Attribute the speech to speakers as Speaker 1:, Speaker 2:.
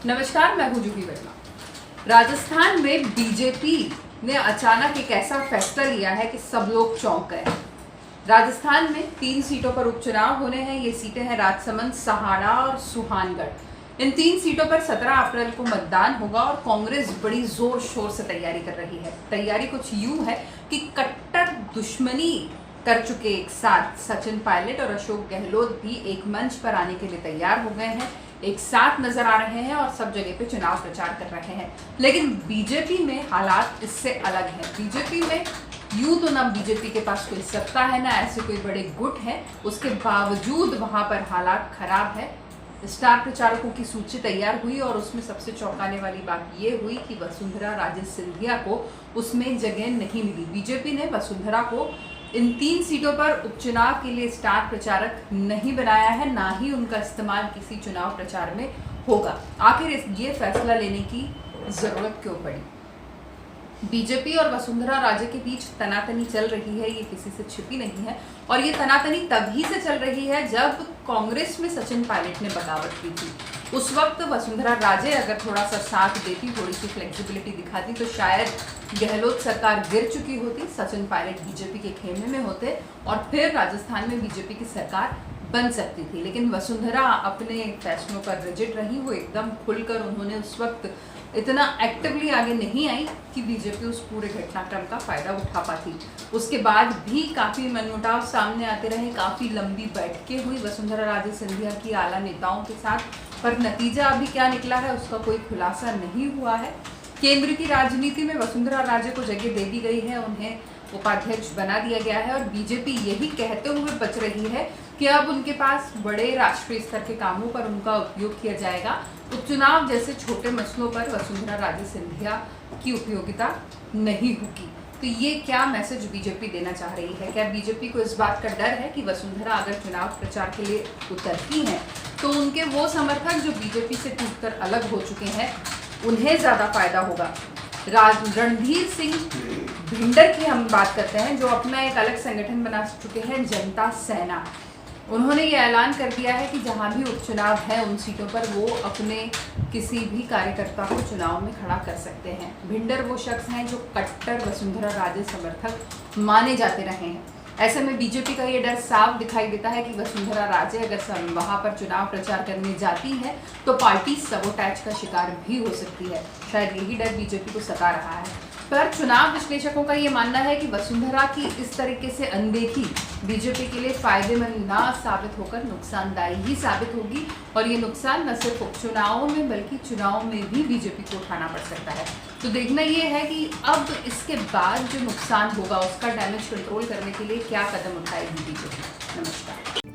Speaker 1: नमस्कार, मैं हूं जूही वर्मा। राजस्थान में बीजेपी ने अचानक एक ऐसा फैसला लिया है कि सब लोग चौंक गए। राजस्थान में 3 सीटों पर उपचुनाव होने हैं। ये सीटें हैं राजसमंद, सहाड़ा और सुहानगढ़। इन 3 सीटों पर 17 अप्रैल को मतदान होगा और कांग्रेस बड़ी जोर शोर से तैयारी कर रही है। तैयारी कुछ यूं है कि कट्टर दुश्मनी कर चुके एक साथ सचिन पायलट और अशोक गहलोत भी एक मंच पर आने के लिए तैयार हो गए हैं, एक साथ नजर आ रहे हैं और सब जगह पे चुनाव प्रचार कर रहे हैं। लेकिन बीजेपी में हालात इससे अलग है। बीजेपी में यूं तो ना बीजेपी के पास कोई सत्ता है, ना ऐसे कोई बड़े गुट है, उसके बावजूद वहां पर हालात खराब है। स्टार प्रचारकों की सूची तैयार हुई और उसमें सबसे चौंकाने वाली बात यह हुई कि वसुंधरा राजे सिंधिया को उसमें जगह नहीं मिली। बीजेपी ने वसुंधरा को इन 3 सीटों पर उपचुनाव के लिए स्टार प्रचारक नहीं बनाया है, ना ही उनका इस्तेमाल किसी चुनाव प्रचार में होगा। आखिर ये फैसला लेने की जरूरत क्यों पड़ी? बीजेपी और वसुंधरा राजे के बीच तनातनी चल रही है, ये किसी से छिपी नहीं है। और ये तनातनी तभी से चल रही है जब कांग्रेस में सचिन पायलट ने बगावत की थी। उस वक्त वसुंधरा राजे अगर थोड़ा सा साथ देती, थोड़ी सी फ्लेक्सिबिलिटी दिखाती, तो शायद गहलोत सरकार गिर चुकी होती, सचिन पायलट बीजेपी के खेमे में होते और फिर राजस्थान में बीजेपी की सरकार बन सकती थी। लेकिन वसुंधरा अपने फैसलों पर रिजिड रही। वो एकदम खुलकर उन्होंने उस वक्त इतना एक्टिवली आगे नहीं आई कि बीजेपी उस पूरे घटनाक्रम का फायदा उठा पाती। उसके बाद भी काफी मनमुटाव सामने आते रहे, काफी लंबी बैठकें हुई वसुंधरा राजे सिंधिया की आला नेताओं के साथ, पर नतीजा अभी क्या निकला है उसका कोई खुलासा नहीं हुआ है। केंद्र की राजनीति में वसुंधरा राजे को जगह दे दी गई है, उन्हें उपाध्यक्ष बना दिया गया है और बीजेपी यही कहते हुए बच रही है कि अब उनके पास बड़े राष्ट्रीय स्तर के कामों पर उनका उपयोग किया जाएगा। उपचुनाव जैसे छोटे मसलों पर वसुंधरा राजे सिंधिया की उपयोगिता नहीं होगी। तो ये क्या मैसेज बीजेपी देना चाह रही है? क्या बीजेपी को इस बात का डर है कि वसुंधरा अगर चुनाव प्रचार के लिए उतरती हैं तो उनके वो समर्थक जो बीजेपी से टूटकर अलग हो चुके हैं उन्हें ज्यादा फायदा होगा? रणधीर सिंह भिंडर की हम बात करते हैं, जो अपना एक अलग संगठन बना चुके हैं, जनता सेना। उन्होंने ये ऐलान कर दिया है कि जहां भी उपचुनाव है उन सीटों पर वो अपने किसी भी कार्यकर्ता को चुनाव में खड़ा कर सकते हैं। भिंडर वो शख्स हैं जो कट्टर वसुंधरा राजे समर्थक माने जाते रहे हैं। ऐसे में बीजेपी का ये डर साफ दिखाई देता है कि वसुंधरा राजे अगर वहां पर चुनाव प्रचार करने जाती है तो पार्टी सबोटैज का शिकार भी हो सकती है। शायद यही डर बीजेपी को सता रहा है। पर चुनाव विश्लेषकों का ये मानना है कि वसुंधरा की इस तरीके से अनदेखी बीजेपी के लिए फायदेमंद ना साबित होकर नुकसानदायी ही साबित होगी और ये नुकसान न सिर्फ उपचुनावों में बल्कि चुनाव में भी बीजेपी को उठाना पड़ सकता है। तो देखना ये है कि अब इसके बाद जो नुकसान होगा उसका डैमेज कंट्रोल करने के लिए क्या कदम उठाएगी बीजेपी। नमस्कार।